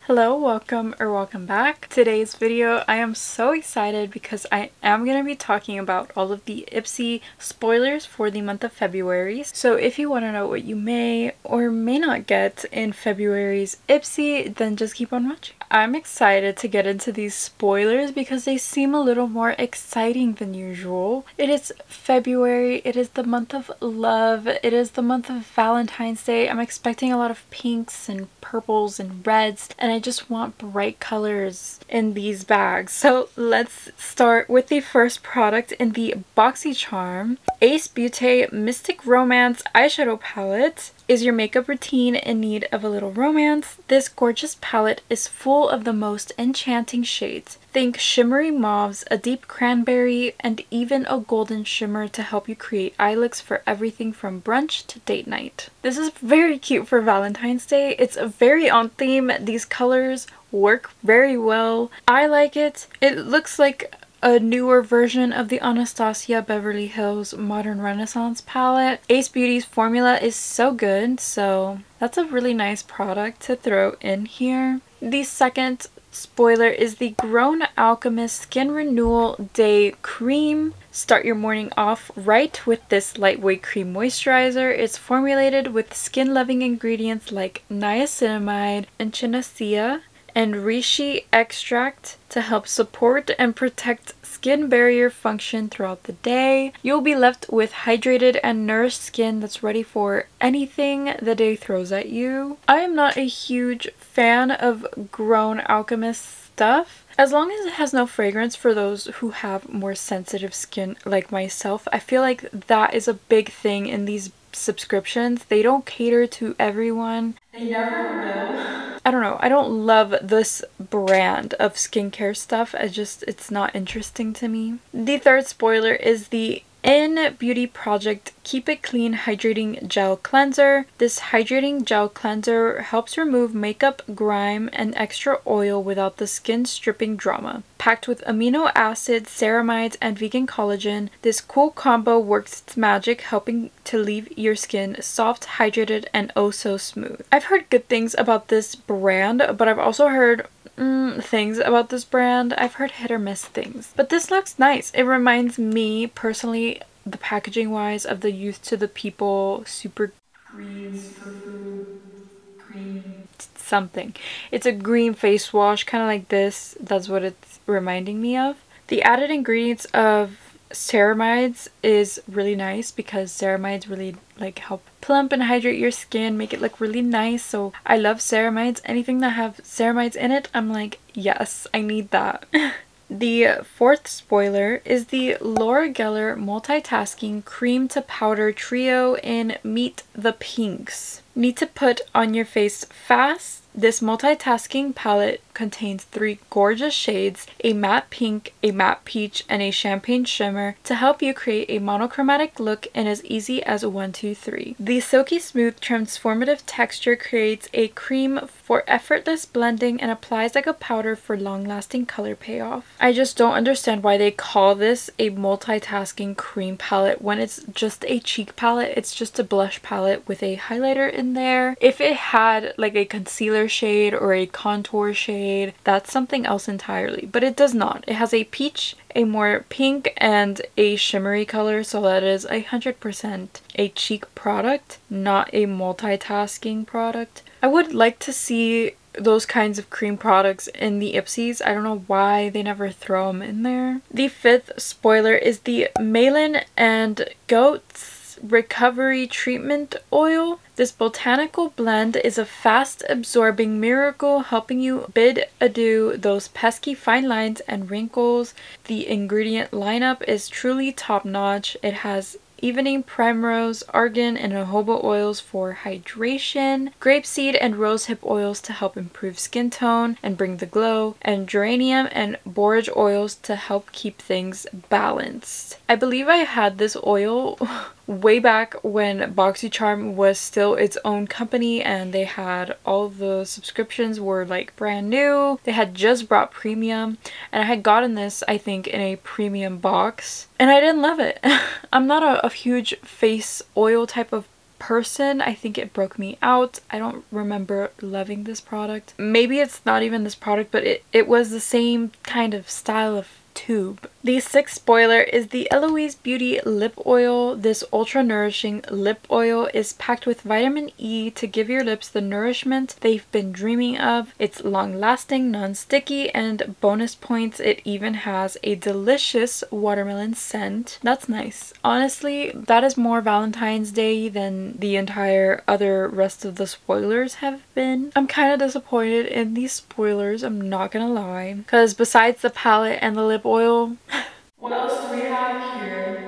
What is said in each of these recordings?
Hello, welcome back. Today's video, I am so excited because I am going to be talking about all of the Ipsy spoilers for the month of February. So if you want to know what you may or may not get in February's Ipsy, then just keep on watching. I'm excited to get into these spoilers because they seem a little more exciting than usual. It is February, it is the month of love, it is the month of Valentine's Day. I'm expecting a lot of pinks and purples and reds, and I just want bright colors in these bags. So let's start with the first product in the Boxycharm Ace Beauté Mystic Romance Eyeshadow Palette. Is your makeup routine in need of a little romance? This gorgeous palette is full of the most enchanting shades. Think shimmery mauves, a deep cranberry, and even a golden shimmer to help you create eye looks for everything from brunch to date night. This is very cute for Valentine's Day. It's very on theme. These colors work very well. I like it. It looks like a newer version of the Anastasia Beverly Hills Modern Renaissance palette. Ace Beauty's formula is so good, so that's a really nice product to throw in here. The second spoiler is the Grown Alchemist Skin Renewal Day Cream. Start your morning off right with this lightweight cream moisturizer. It's formulated with skin-loving ingredients like niacinamide and chinacea and reishi extract to help support and protect skin barrier function throughout the day. You'll be left with hydrated and nourished skin that's ready for anything the day throws at you. I am not a huge fan of Grown Alchemist stuff. As long as it has no fragrance for those who have more sensitive skin like myself, I feel like that is a big thing in these subscriptions. They don't cater to everyone. They never will. I don't know. I don't love this brand of skincare stuff. It's not interesting to me. The third spoiler is the In Beauty Project Keep It Clean Hydrating Gel Cleanser. This hydrating gel cleanser helps remove makeup, grime, and extra oil without the skin stripping drama. Packed with amino acids, ceramides, and vegan collagen, this cool combo works its magic, helping to leave your skin soft, hydrated, and oh so smooth. I've heard good things about this brand, but I've also heard things about this brand. I've heard hit or miss things. But this looks nice. It reminds me, personally, the packaging wise, of the Youth to the People Super Green Superfood Cream something. It's a green face wash, kind of like this. That's what it's reminding me of. The added ingredients of ceramides is really nice because ceramides really help plump and hydrate your skin, make it look really nice. So I love ceramides. Anything that have ceramides in it, I'm like, yes, I need that. The fourth spoiler is the Laura Geller Multitasking Cream to Powder Trio in Meet the Pinks. Need to put on your face fast. This multitasking palette contains 3 gorgeous shades, a matte pink, a matte peach, and a champagne shimmer to help you create a monochromatic look in as easy as 1, 2, 3. The silky smooth transformative texture creates a cream for effortless blending and applies like a powder for long-lasting color payoff. I just don't understand why they call this a multitasking cream palette when it's just a cheek palette. It's just a blush palette with a highlighter in there. If it had like a concealer shade or a contour shade, that's something else entirely, but it does not. It has a peach, a more pink, and a shimmery color, so that is 100% a cheek product, not a multitasking product. I would like to see those kinds of cream products in the Ipsies. I don't know why they never throw them in there. The fifth spoiler is the Malin and Goats Recovery Treatment Oil. This botanical blend is a fast absorbing miracle, helping you bid adieu those pesky fine lines and wrinkles. The ingredient lineup is truly top notch. It has evening primrose, argan, and jojoba oils for hydration, grapeseed and rosehip oils to help improve skin tone and bring the glow, and geranium and borage oils to help keep things balanced. I believe I had this oil way back when Boxycharm was still its own company and they had all the subscriptions were like brand new. They had just brought premium, and I had gotten this, I think, in a premium box, and I didn't love it. I'm not a huge face oil type of person, I think it broke me out. I don't remember loving this product. Maybe it's not even this product, but it was the same kind of style of tube. The sixth spoiler is the Eloise Beauty Lip Oil. This ultra nourishing lip oil is packed with vitamin E to give your lips the nourishment they've been dreaming of. It's long lasting, non-sticky, and bonus points, it even has a delicious watermelon scent. That's nice. Honestly, that is more Valentine's Day than the entire other rest of the spoilers have been. I'm kind of disappointed in these spoilers, I'm not gonna lie, because besides the palette and the lip oil, what else do we have here?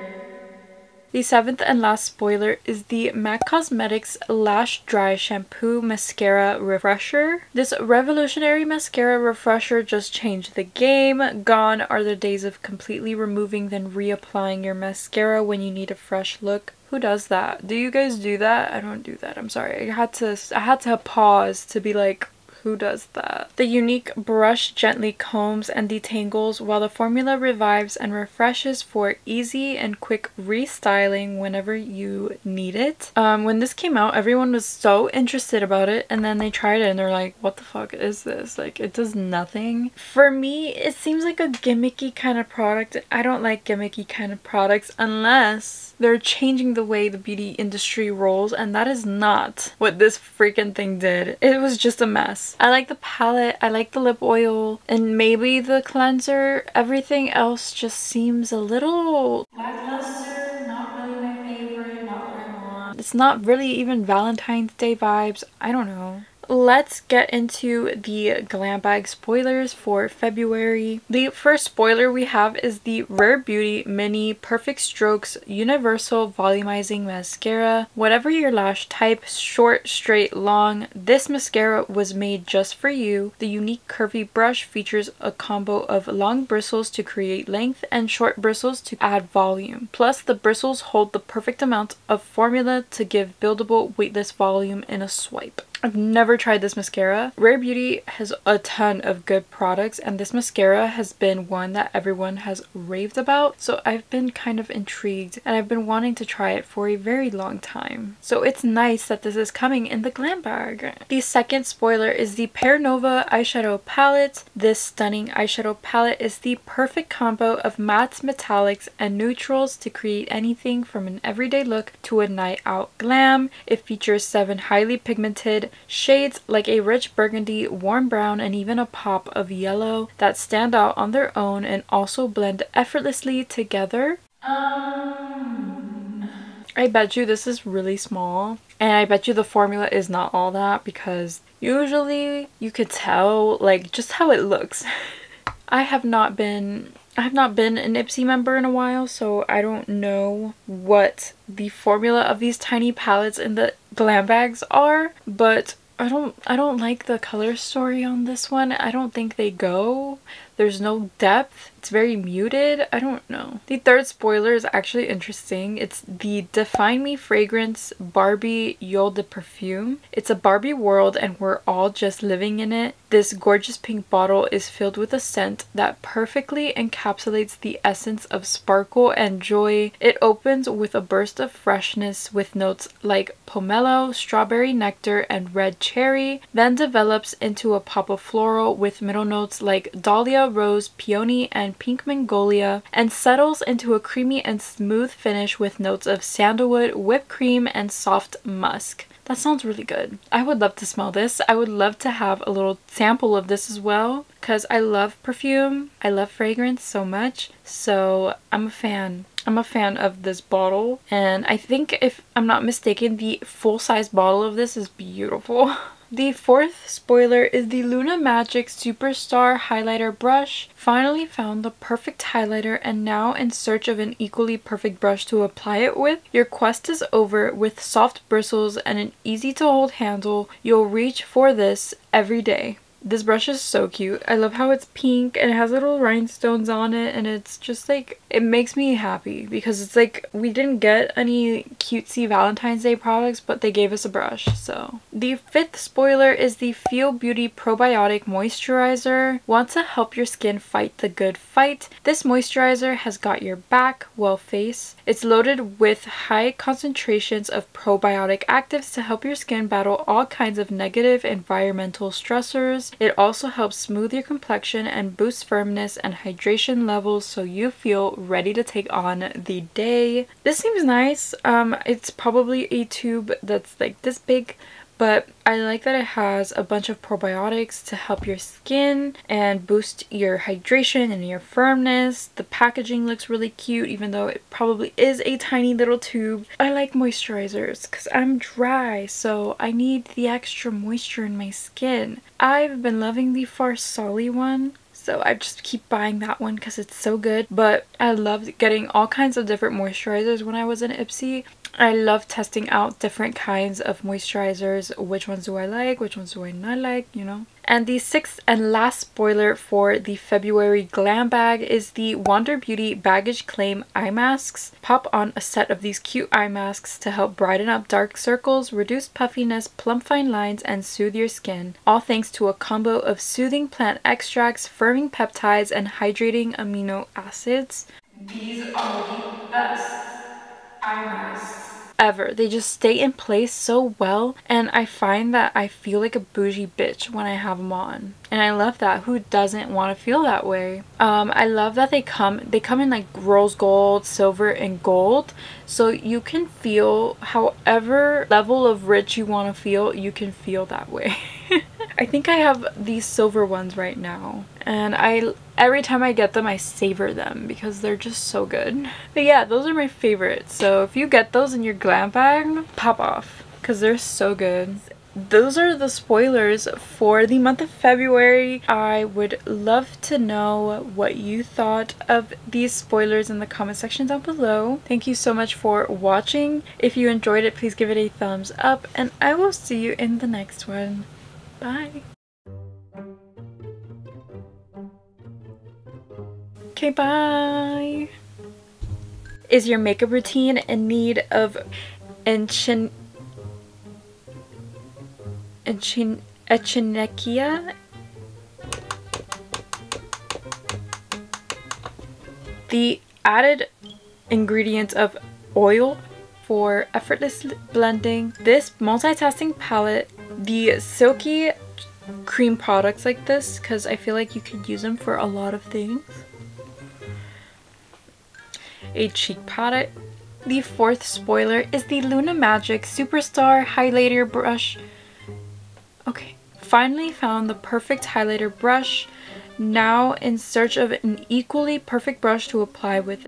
The seventh and last spoiler is the MAC Cosmetics Lash Dry Shampoo Mascara Refresher. This revolutionary mascara refresher just changed the game. Gone are the days of completely removing then reapplying your mascara when you need a fresh look. Who does that? Do you guys do that? I don't do that. I'm sorry. I had to pause to be like, who does that? The unique brush gently combs and detangles while the formula revives and refreshes for easy and quick restyling whenever you need it. When this came out, everyone was so interested about it, and then they tried it and they're like, what the fuck is this? Like, it does nothing. For me, it seems like a gimmicky kind of product. I don't like gimmicky kind of products unless they're changing the way the beauty industry rolls, and that is not what this freaking thing did. It was just a mess. I like the palette, I like the lip oil, and maybe the cleanser. Everything else just seems a little lackluster, not really my favorite, not what I want. It's not really even Valentine's Day vibes. I don't know. Let's get into the glam bag spoilers for February. The first spoiler we have is the Rare Beauty Mini Perfect Strokes Universal Volumizing Mascara. Whatever your lash type, short, straight, long, this mascara was made just for you. The unique curvy brush features a combo of long bristles to create length and short bristles to add volume. Plus, the bristles hold the perfect amount of formula to give buildable, weightless volume in a swipe. I've never tried this mascara. Rare Beauty has a ton of good products, and this mascara has been one that everyone has raved about, so I've been kind of intrigued and I've been wanting to try it for a very long time. So it's nice that this is coming in the glam bag. The second spoiler is the Pear Nova eyeshadow palette. This stunning eyeshadow palette is the perfect combo of mattes, metallics, and neutrals to create anything from an everyday look to a night out glam. It features 7 highly pigmented shades like a rich burgundy, warm brown, and even a pop of yellow that stand out on their own and also blend effortlessly together. I bet you this is really small, and I bet you the formula is not all that, because usually you could tell like just how it looks. I have not been an Ipsy member in a while, so I don't know what the formula of these tiny palettes in the glam bags are, but I don't like the color story on this one. I don't think they go. There's no depth. It's very muted. I don't know. The third spoiler is actually interesting. It's the Define Me fragrance Barbie Eau de Perfume. It's a Barbie world and we're all just living in it. This gorgeous pink bottle is filled with a scent that perfectly encapsulates the essence of sparkle and joy. It opens with a burst of freshness with notes like pomelo, strawberry nectar, and red cherry, then develops into a pop of floral with middle notes like dahlia, rose, peony, and pink magnolia, and settles into a creamy and smooth finish with notes of sandalwood, whipped cream, and soft musk. That sounds really good. I would love to smell this. I would love to have a little sample of this as well, because I love perfume. I love fragrance so much, so I'm a fan. I'm a fan of this bottle, and I think, if I'm not mistaken, the full-size bottle of this is beautiful. The fourth spoiler is the Luna Magic Superstar Highlighter Brush. Finally found the perfect highlighter and now in search of an equally perfect brush to apply it with. Your quest is over. With soft bristles and an easy to hold handle, you'll reach for this every day. This brush is so cute. I love how it's pink and it has little rhinestones on it, and it's just like, it makes me happy because it's like we didn't get any cutesy Valentine's Day products, but they gave us a brush. So the fifth spoiler is the Feel Beauty Probiotic Moisturizer. Want to help your skin fight the good fight? This moisturizer has got your back, well face. It's loaded with high concentrations of probiotic actives to help your skin battle all kinds of negative environmental stressors. It also helps smooth your complexion and boost firmness and hydration levels so you feel ready to take on the day. This seems nice. It's probably a tube that's like this big, but I like that it has a bunch of probiotics to help your skin and boost your hydration and your firmness. The packaging looks really cute, even though it probably is a tiny little tube. I like moisturizers because I'm dry, so I need the extra moisture in my skin. I've been loving the Farsali one, so I just keep buying that one because it's so good. But I loved getting all kinds of different moisturizers when I was in Ipsy. I love testing out different kinds of moisturizers. Which ones do I like? Which ones do I not like? You know? And the sixth and last spoiler for the February glam bag is the Wander Beauty Baggage Claim Eye Masks. Pop on a set of these cute eye masks to help brighten up dark circles, reduce puffiness, plump fine lines, and soothe your skin. All thanks to a combo of soothing plant extracts, firming peptides, and hydrating amino acids. These are the best eye masks ever. They just stay in place so well, and I find that I feel like a bougie bitch when I have them on, and I love that. Who doesn't want to feel that way? I love that they come in like rose gold, silver, and gold, so you can feel however level of rich you want to feel, you can feel that way. I think I have these silver ones right now, and every time I get them I savor them because they're just so good. But yeah, those are my favorites, so if you get those in your glam bag, pop off because they're so good. Those are the spoilers for the month of February. I would love to know what you thought of these spoilers in the comment section down below. Thank you so much for watching. If you enjoyed it, please give it a thumbs up, and I will see you in the next one. Bye. Okay, bye. Is your makeup routine in need of echinacea? The added ingredients of oil for effortless blending, this multitasking palette, the silky cream products like this, because I feel like you could use them for a lot of things, a cheek palette. The fourth spoiler is the Luna Magic Superstar Highlighter Brush. Okay, finally found the perfect highlighter brush. Now in search of an equally perfect brush to apply with